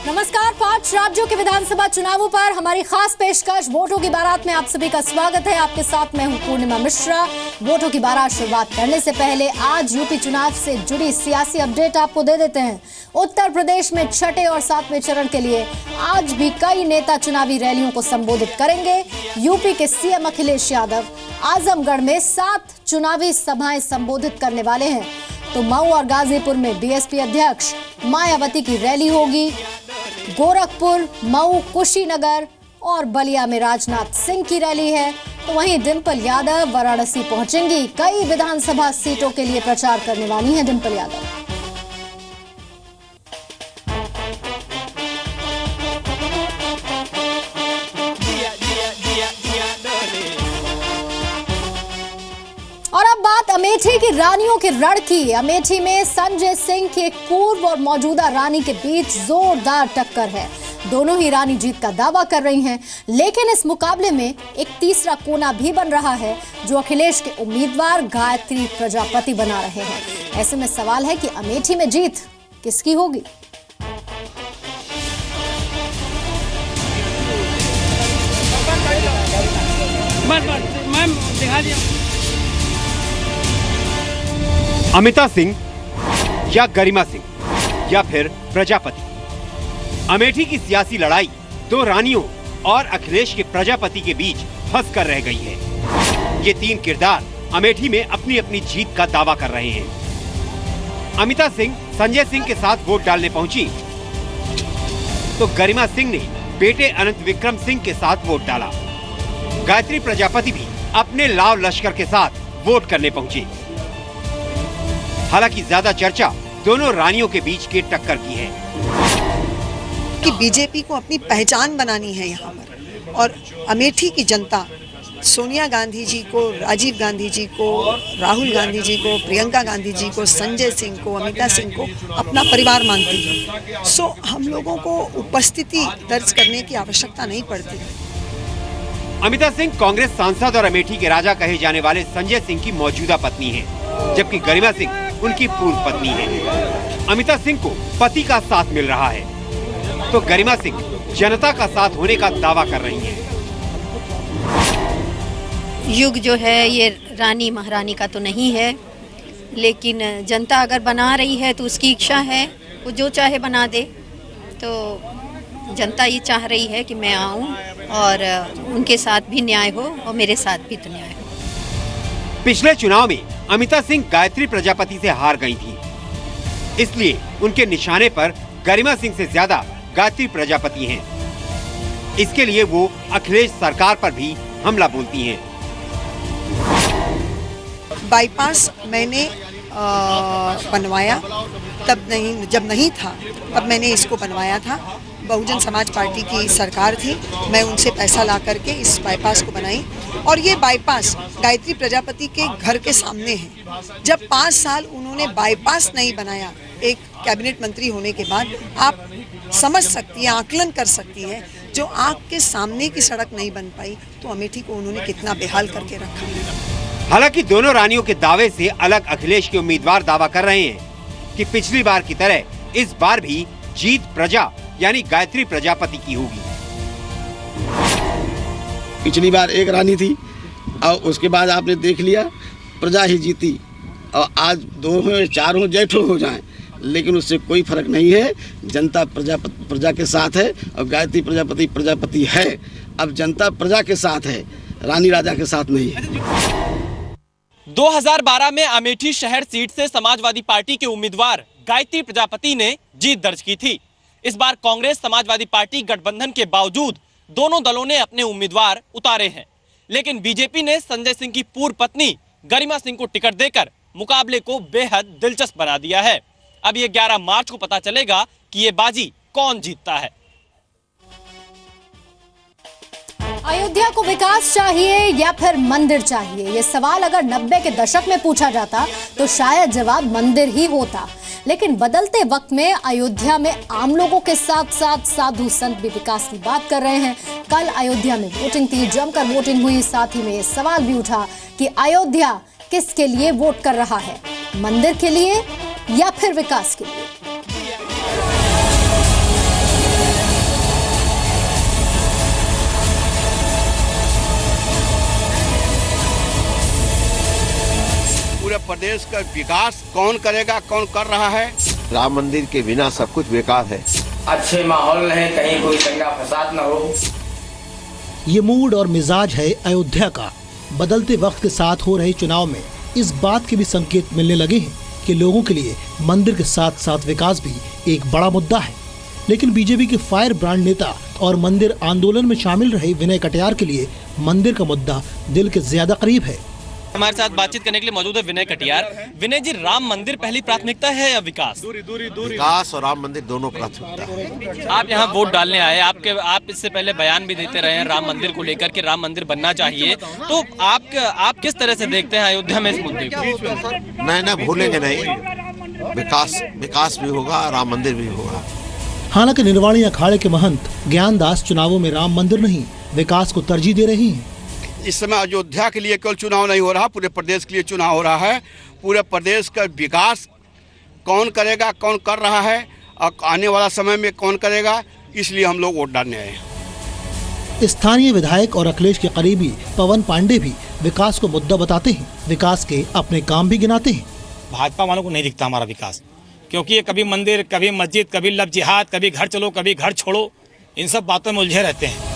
नमस्कार। 5 राज्यों के विधानसभा चुनावों पर हमारी खास पेशकश वोटों की बारात में आप सभी का स्वागत है। आपके साथ मैं हूं पूर्णिमा मिश्रा। वोटों की बारात शुरुआत करने से पहले आज यूपी चुनाव से जुड़ी सियासी अपडेट आपको दे देते हैं। उत्तर प्रदेश में छठे और 7वें चरण के लिए आज भी कई नेता चुनावी रैलियों को संबोधित करेंगे। यूपी के सीएम अखिलेश यादव आजमगढ़ में 7 चुनावी सभाएं संबोधित करने वाले हैं। तो मऊ और गाजीपुर में बीएसपी अध्यक्ष मायावती की रैली होगी। गोरखपुर, मऊ, कुशीनगर और बलिया में राजनाथ सिंह की रैली है। तो वहीं डिंपल यादव वाराणसी पहुंचेंगी। कई विधानसभा सीटों के लिए प्रचार करने वाली हैं डिंपल यादव। और अब बात अमेठी की रानियों के रण की। अमेठी में संजय सिंह की पूर्व और मौजूदा रानी के बीच जोरदार टक्कर है। दोनों ही रानी जीत का दावा कर रही हैं, लेकिन इस मुकाबले में एक तीसरा कोना भी बन रहा है जो अखिलेश के उम्मीदवार गायत्री प्रजापति बना रहे हैं। ऐसे में सवाल है कि अमेठी में जीत किसकी होगी। अमिता सिंह या गरिमा सिंह या फिर प्रजापति। अमेठी की सियासी लड़ाई दो रानियों और अखिलेश के प्रजापति के बीच फंस कर रह गई है। ये 3 किरदार अमेठी में अपनी अपनी जीत का दावा कर रहे हैं। अमिता सिंह संजय सिंह के साथ वोट डालने पहुंची तो गरिमा सिंह ने बेटे अनंत विक्रम सिंह के साथ वोट डाला। गायत्री प्रजापति भी अपने लाव लश्कर के साथ वोट करने पहुंची। हालांकि ज्यादा चर्चा दोनों रानियों के बीच के टक्कर की है कि बीजेपी को अपनी पहचान बनानी है यहाँ पर, और अमेठी की जनता सोनिया गांधी जी को, राजीव गांधी जी को, राहुल गांधी जी को, प्रियंका गांधी जी को, संजय सिंह को, अमिता सिंह को अपना परिवार मानती है। सो हम लोगों को उपस्थिति दर्ज करने की आवश्यकता नहीं पड़ती। अमिता सिंह कांग्रेस सांसद और अमेठी के राजा कहे जाने वाले संजय सिंह की मौजूदा पत्नी है, जबकि गरिमा सिंह उनकी पूर्व पत्नी है। अमिता सिंह को पति का साथ मिल रहा है तो गरिमा सिंह जनता का साथ होने का दावा कर रही हैं। युग जो है ये रानी महारानी का तो नहीं है, लेकिन जनता अगर बना रही है तो उसकी इच्छा है, वो जो चाहे बना दे। तो जनता ये चाह रही है कि मैं आऊं और उनके साथ भी न्याय हो और मेरे साथ भी तो न्याय हो। पिछले चुनाव में अमिता सिंह गायत्री प्रजापति से हार गई थी, इसलिए उनके निशाने पर गरिमा सिंह से ज्यादा गायत्री प्रजापति हैं। इसके लिए वो अखिलेश सरकार पर भी हमला बोलती हैं। बाईपास मैंने बनवाया, तब नहीं, जब नहीं था तब मैंने इसको बनवाया था। बहुजन समाज पार्टी की सरकार थी, मैं उनसे पैसा ला करके इस बाईपास को बनाई। और ये बाईपास गायत्री प्रजापति के घर के सामने है। जब 5 साल उन्होंने बाईपास नहीं बनाया, एक कैबिनेट मंत्री होने के बाद, आप समझ सकती है, आकलन कर सकती है, जो आँख के सामने की सड़क नहीं बन पाई तो अमेठी को उन्होंने कितना बेहाल करके रखा। हालांकि दोनों रानियों के दावे से अलग अखिलेश के उम्मीदवार दावा कर रहे हैं कि पिछली बार की तरह इस बार भी जीत प्रजा यानी गायत्री प्रजापति की होगी। पिछली बार एक रानी थी और उसके बाद आपने देख लिया प्रजा ही जीती, और आज 2 हो 4 हो जेठो हो जाएं, लेकिन उससे कोई फर्क नहीं है। जनता प्रजा के साथ है और गायत्री प्रजापति है। अब जनता प्रजा के साथ है, रानी राजा के साथ नहीं है। 2012 में अमेठी शहर सीट से समाजवादी पार्टी के उम्मीदवार गायत्री प्रजापति ने जीत दर्ज की थी। इस बार कांग्रेस समाजवादी पार्टी गठबंधन के बावजूद दोनों दलों ने अपने उम्मीदवार उतारे हैं, लेकिन बीजेपी ने संजय सिंह की पूर्व पत्नी गरिमा सिंह को टिकट देकर मुकाबले को बेहद दिलचस्प बना दिया है। अब ये 11 मार्च को पता चलेगा कि ये बाजी कौन जीतता है। अयोध्या को विकास चाहिए या फिर मंदिर चाहिए, ये सवाल अगर 90 के दशक में पूछा जाता तो शायद जवाब मंदिर ही होता। लेकिन बदलते वक्त में अयोध्या में आम लोगों के साथ साथ साधु संत भी विकास की बात कर रहे हैं। कल अयोध्या में वोटिंग थी, जमकर वोटिंग हुई। साथ ही में ये सवाल भी उठा कि अयोध्या किसके लिए वोट कर रहा है, मंदिर के लिए या फिर विकास के लिए। पूरे प्रदेश का विकास कौन करेगा, कौन कर रहा है। राम मंदिर के बिना सब कुछ बेकार है। अच्छे माहौल नहीं, कहीं कोई दंगा फसाद न हो। ये मूड और मिजाज है अयोध्या का। बदलते वक्त के साथ हो रहे चुनाव में इस बात के भी संकेत मिलने लगे हैं कि लोगों के लिए मंदिर के साथ साथ विकास भी एक बड़ा मुद्दा है। लेकिन बीजेपी के फायर ब्रांड नेता और मंदिर आंदोलन में शामिल रहे विनय कटियार के लिए मंदिर का मुद्दा दिल के ज्यादा करीब है। हमारे साथ बातचीत करने के लिए मौजूद है विनय कटियार। विनय जी, राम मंदिर पहली प्राथमिकता है या विकास? विकास और राम मंदिर दोनों प्राथमिकता है। आप यहाँ वोट डालने आए, आप इससे पहले बयान भी देते रहे हैं राम मंदिर को लेकर के, राम मंदिर बनना चाहिए। तो आप किस तरह से देखते हैं अयोध्या में इस मुद्दे को? नहीं भूलेंगे नहीं, विकास भी होगा, राम मंदिर भी होगा। हालांकि निर्वाणी अखाड़े के महंत ज्ञानदास चुनावों में राम मंदिर नहीं विकास को तरजीह दे रही हैं। इस समय अयोध्या के लिए केवल चुनाव नहीं हो रहा, पूरे प्रदेश के लिए चुनाव हो रहा है। पूरे प्रदेश का विकास कौन करेगा, कौन कर रहा है और आने वाला समय में कौन करेगा, इसलिए हम लोग वोट डालने आए हैं। स्थानीय विधायक और अखिलेश के करीबी पवन पांडे भी विकास को मुद्दा बताते हैं, विकास के अपने काम भी गिनाते हैं। भाजपा वालों को नहीं दिखता हमारा विकास, क्योंकि ये कभी मंदिर, कभी मस्जिद, कभी लव जिहाद, कभी घर चलो, कभी घर छोड़ो, इन सब बातों में उलझे रहते हैं।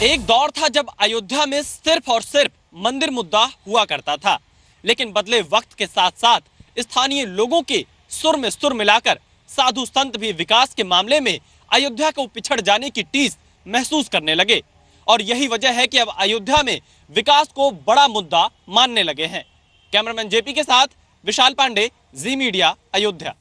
एक दौर था जब अयोध्या में सिर्फ और सिर्फ मंदिर मुद्दा हुआ करता था, लेकिन बदले वक्त के साथ साथ स्थानीय लोगों के सुर में सुर मिलाकर साधु संत भी विकास के मामले में अयोध्या को पिछड़ जाने की टीस महसूस करने लगे। और यही वजह है कि अब अयोध्या में विकास को बड़ा मुद्दा मानने लगे हैं। कैमरामैन जेपी के साथ विशाल पांडे, जी मीडिया, अयोध्या।